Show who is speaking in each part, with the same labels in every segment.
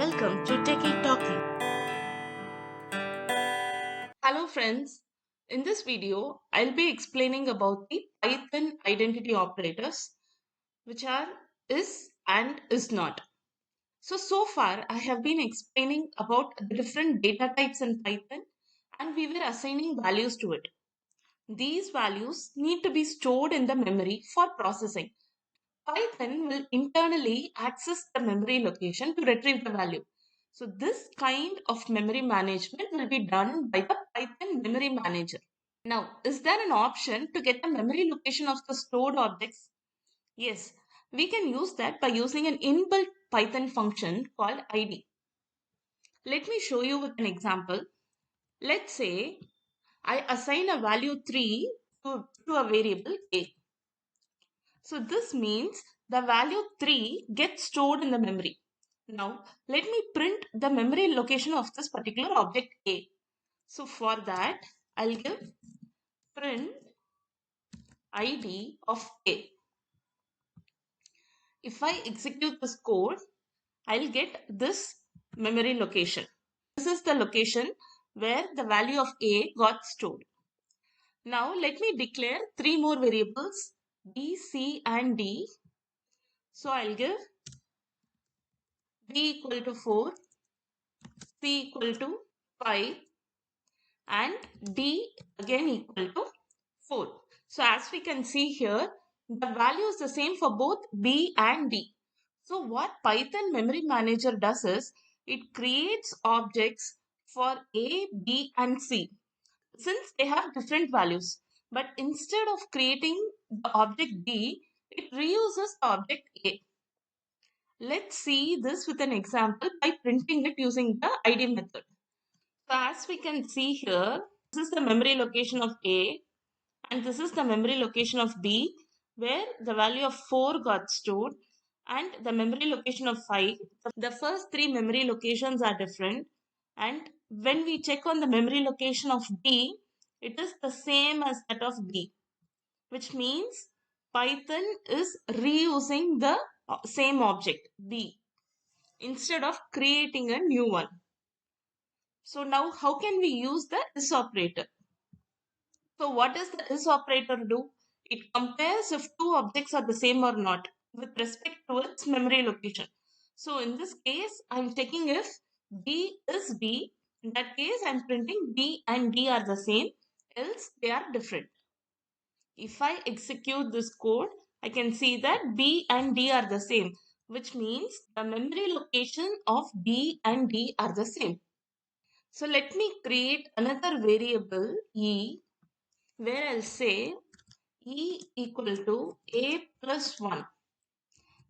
Speaker 1: Welcome to Techietalkee. Hello friends. In this video, I'll be explaining about the Python identity operators, which are is and is not. So far I have been explaining about the different data types in Python and we were assigning values to it. These values need to be stored in the memory for processing. Python will internally access the memory location to retrieve the value. So this kind of memory management will be done by the Python memory manager. Now, is there an option to get the memory location of the stored objects? Yes, we can use that by using an inbuilt Python function called id. Let me show you with an example. Let's say I assign a value 3 to a variable a. So this means the value 3 gets stored in the memory. Now, let me print the memory location of this particular object A. So for that, I'll give print id of A. If I execute this code, I'll get this memory location. This is the location where the value of A got stored. Now, let me declare three more variables B, C, and D. So I'll give B equal to 4, C equal to 5, and D again equal to 4. So as we can see here, the value is the same for both B and D. So what Python memory manager does is, it creates objects for A, B and C since they have different values. But instead of creating the object B, it reuses the object A. Let's see this with an example by printing it using the id method. So as we can see here, this is the memory location of A and this is the memory location of B where the value of 4 got stored and the memory location of 5. The first three memory locations are different, and when we check on the memory location of B, it is the same as that of B, which means Python is reusing the same object B instead of creating a new one. So now how can we use the is operator? So what does the is operator do? It compares if two objects are the same or not with respect to its memory location. So in this case, I'm checking if B is B. In that case, I'm printing B and D are the same, else they are different. If I execute this code, I can see that B and D are the same, which means the memory location of B and D are the same. So let me create another variable E where I'll say E equal to A plus 1.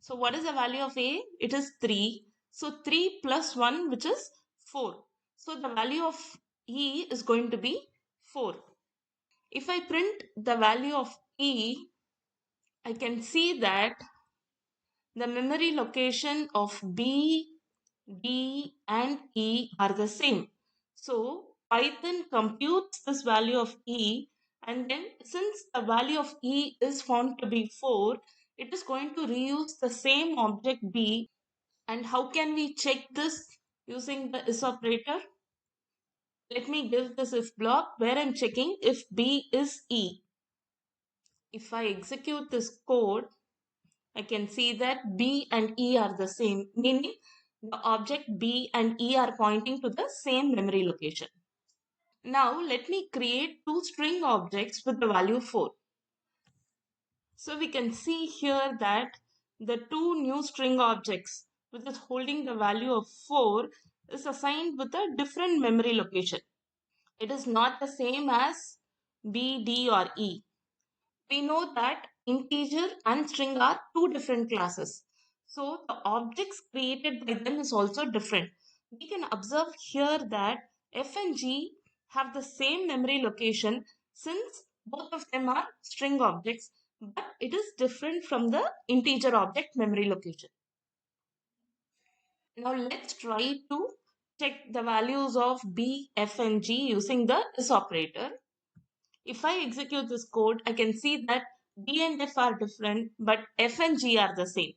Speaker 1: So what is the value of A? It is 3. So 3 plus 1, which is 4. So the value of E is going to be 4. If I print the value of E, I can see that the memory location of B, D and E are the same. So Python computes this value of E, and then since the value of E is found to be 4, it is going to reuse the same object B. And how can we check this using the is operator? Let me give this if block where I'm checking if B is E. If I execute this code, I can see that B and E are the same, meaning the object B and E are pointing to the same memory location. Now let me create two string objects with the value 4. So we can see here that the two new string objects which is holding the value of 4 is assigned with a different memory location. It is not the same as B, D or E. We know that integer and string are two different classes. So the objects created by them is also different. We can observe here that F and G have the same memory location since both of them are string objects, but it is different from the integer object memory location. Now let's try to check the values of B, F and G using the is operator. If I execute this code, I can see that B and F are different, but F and G are the same.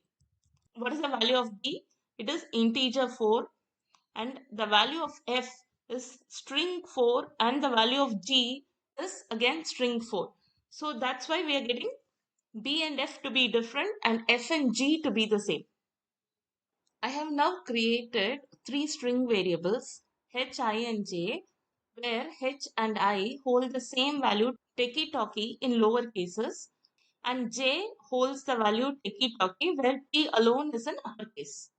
Speaker 1: What is the value of B? It is integer 4. and the value of f is string 4 and the value of g is again string 4. So that's why we are getting b and f to be different and f and g to be the same. I have now created three string variables h, I and j, where h and I hold the same value Techietalkee in lower cases and j holds the value Techietalkee where t alone is in uppercase.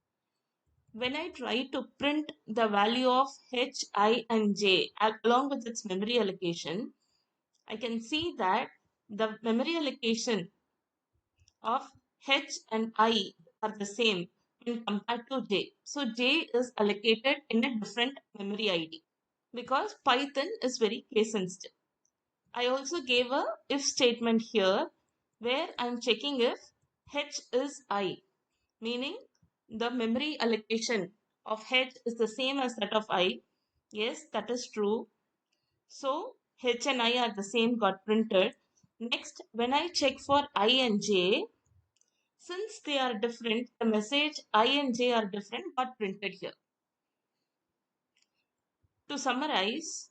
Speaker 1: When I try to print the value of h, I and j along with its memory allocation, I can see that the memory allocation of h and I are the same when compared to j. So j is allocated in a different memory ID because Python is very case sensitive. I also gave a if statement here where I'm checking if h is I, meaning the memory allocation of h is the same as that of I. Yes, that is true. So h and I are the same, got printed. Next, when I check for I and j, since they are different, the message I and j are different got printed here. To summarize,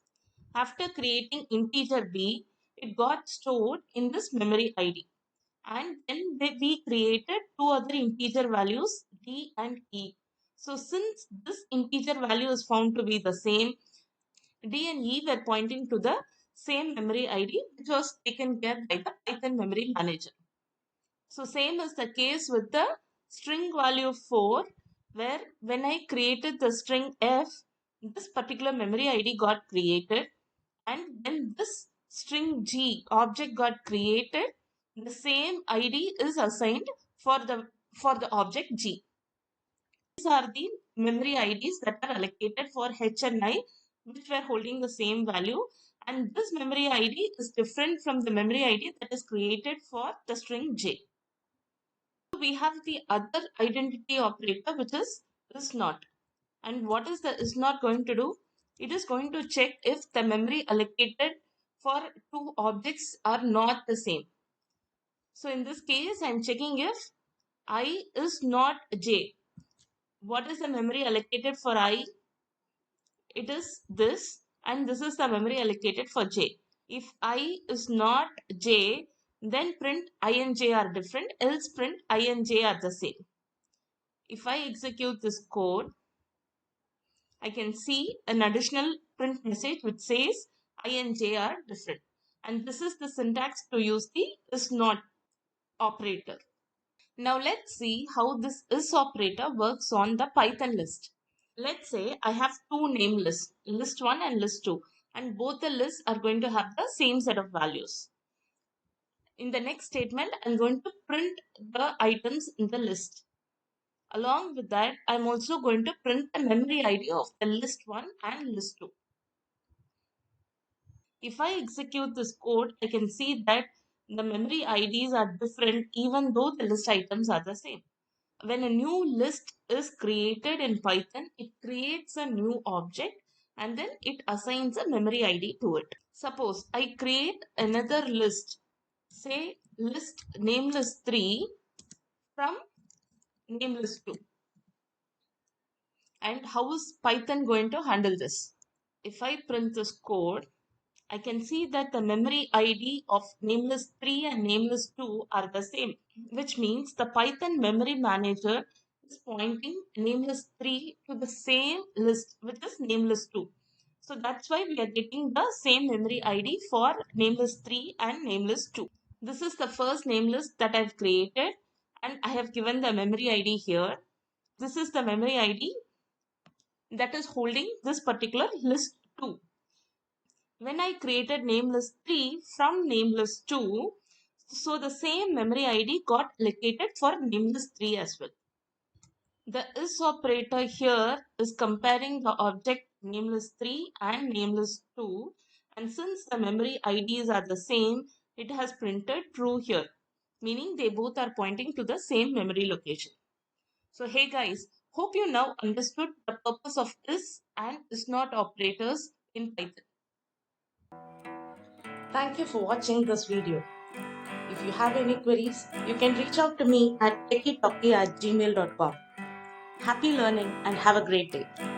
Speaker 1: after creating integer b, it got stored in this memory ID. And then we created two other integer values, d and e. So since this integer value is found to be the same, d and e were pointing to the same memory ID which was taken care by the Python memory manager. So same is the case with the string value 4, where when I created the string f, this particular memory ID got created, and when this string g object got created, the same ID is assigned for the object g. These are the memory IDs that are allocated for h and I, which were holding the same value, and this memory ID is different from the memory ID that is created for the string j. We have the other identity operator, which is not. And what is the is not going to do? It is going to check if the memory allocated for two objects are not the same. So in this case, I'm checking if I is not j. What is the memory allocated for I? It is this, and this is the memory allocated for j. If I is not j, then print I and j are different, else print I and j are the same. If I execute this code, I can see an additional print message which says I and j are different. And this is the syntax to use the is not operator. Now let's see how this is operator works on the Python list. Let's say I have two name lists, list 1 and list 2, and both the lists are going to have the same set of values. In the next statement, I'm going to print the items in the list. Along with that, I'm also going to print the memory ID of the list 1 and list 2. If I execute this code, I can see that the memory IDs are different even though the list items are the same. When a new list is created in Python, it creates a new object and then it assigns a memory ID to it. Suppose I create another list, say list nameless 3 from nameless 2. And how is Python going to handle this? If I print this code, I can see that the memory ID of nameless 3 and nameless 2 are the same, which means the Python memory manager is pointing nameless 3 to the same list, which is nameless 2. So that's why we are getting the same memory ID for nameless 3 and nameless 2. This is the first nameless that I've created and I have given the memory ID here. This is the memory ID that is holding this particular list 2. When I created nameless 3 from nameless 2, so the same memory ID got allocated for nameless 3 as well. The is operator here is comparing the object nameless 3 and nameless 2, and since the memory IDs are the same, it has printed true here, meaning they both are pointing to the same memory location. So hey guys, hope you now understood the purpose of is and is not operators in Python. Thank you for watching this video. If you have any queries, you can reach out to me at techietalkee@gmail.com. Happy learning and have a great day.